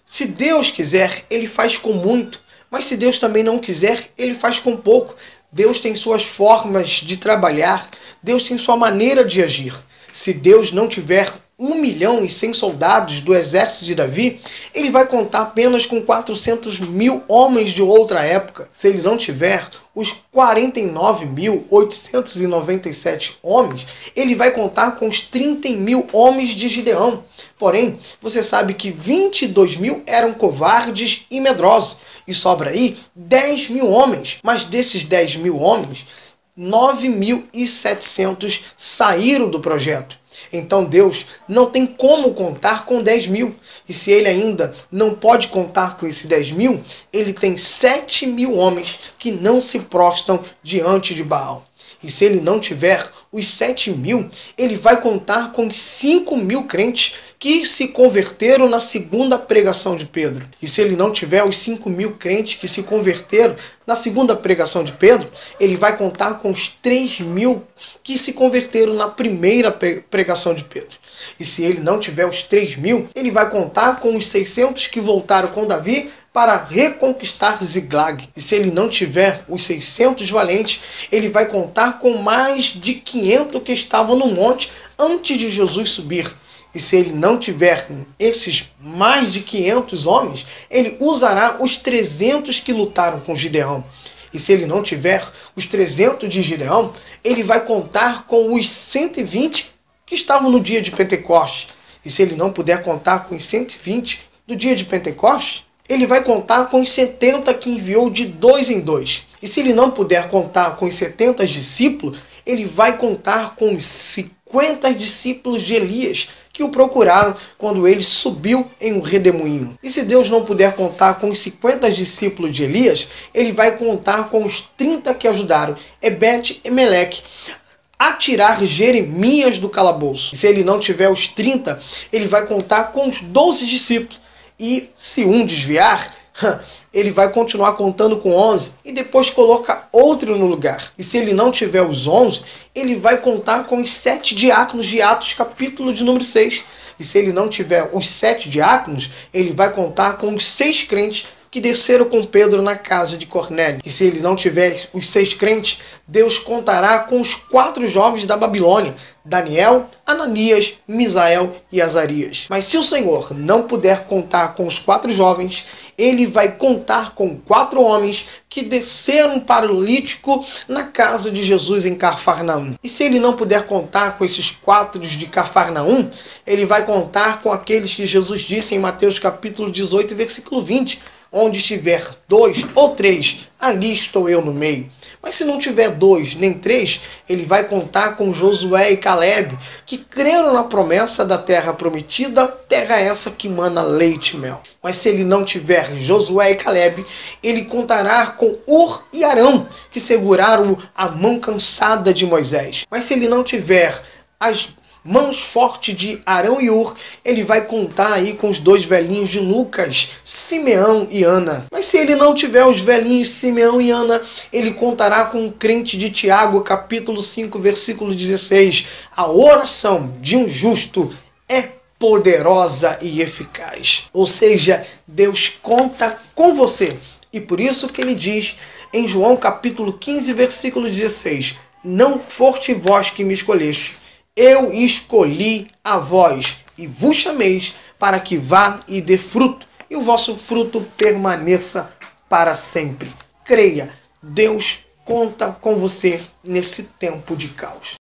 Se Deus quiser, Ele faz com muito. Mas se Deus também não quiser, Ele faz com pouco. Deus tem suas formas de trabalhar. Deus tem sua maneira de agir. Se Deus não tiver 1.100.000 soldados do exército de Davi, Ele vai contar apenas com 400.000 homens de outra época. Se Ele não tiver os 49.897 homens, Ele vai contar com os 30.000 homens de Gideão. Porém, você sabe que 22.000 eram covardes e medrosos. E sobra aí 10.000 homens. Mas desses 10.000 homens, 9.700 saíram do projeto. Então Deus não tem como contar com 10.000. E se Ele ainda não pode contar com esses 10.000, Ele tem 7.000 homens que não se prostram diante de Baal. E se Ele não tiver os 7.000, Ele vai contar com 5.000 crentes que se converteram na segunda pregação de Pedro. E se Ele não tiver os 5.000 crentes que se converteram na segunda pregação de Pedro, Ele vai contar com os 3.000 que se converteram na primeira pregação de Pedro. E se Ele não tiver os 3.000, Ele vai contar com os 600 que voltaram com Davi para reconquistar Ziglag. E se Ele não tiver os 600 valentes, Ele vai contar com mais de 500 que estavam no monte antes de Jesus subir. E se Ele não tiver esses mais de 500 homens, Ele usará os 300 que lutaram com Gideão. E se Ele não tiver os 300 de Gideão, Ele vai contar com os 120 que estavam no dia de Pentecostes. E se Ele não puder contar com os 120 do dia de Pentecostes, Ele vai contar com os 70 que enviou de 2 em 2. E se Ele não puder contar com os 70 discípulos, Ele vai contar com os 50 discípulos de Elias que o procuraram quando ele subiu em um redemoinho. E se Deus não puder contar com os 50 discípulos de Elias, Ele vai contar com os 30 que ajudaram Ebed e Meleque a tirar Jeremias do calabouço. E se Ele não tiver os 30, Ele vai contar com os 12 discípulos. E se um desviar, Ele vai continuar contando com 11 e depois coloca outro no lugar. E se Ele não tiver os 11, Ele vai contar com os 7 diáconos de Atos, capítulo de número 6. E se Ele não tiver os 7 diáconos, Ele vai contar com os 6 crentes que desceram com Pedro na casa de Cornélio. E se Ele não tiver os 6 crentes, Deus contará com os 4 jovens da Babilônia, Daniel, Ananias, Misael e Azarias. Mas se o Senhor não puder contar com os 4 jovens, Ele vai contar com 4 homens que desceram para o lítico na casa de Jesus em Cafarnaum. E se Ele não puder contar com esses 4 de Cafarnaum, Ele vai contar com aqueles que Jesus disse em Mateus capítulo 18, versículo 20, onde estiver 2 ou 3, ali estou eu no meio. Mas se não tiver 2 nem 3, Ele vai contar com Josué e Caleb, que creram na promessa da terra prometida, terra essa que mana leite e mel. Mas se Ele não tiver Josué e Caleb, Ele contará com Ur e Arão, que seguraram a mão cansada de Moisés. Mas se Ele não tiver as mãos fortes de Arão e Ur, Ele vai contar aí com os 2 velhinhos de Lucas, Simeão e Ana. Mas se Ele não tiver os velhinhos Simeão e Ana, Ele contará com o crente de Tiago, capítulo 5, versículo 16. A oração de um justo é poderosa e eficaz. Ou seja, Deus conta com você. E por isso que Ele diz em João capítulo 15, versículo 16: não foste vós que me escolheste, eu escolhi a vós e vos chameis para que vá e dê fruto, e o vosso fruto permaneça para sempre. Creia, Deus conta com você nesse tempo de caos.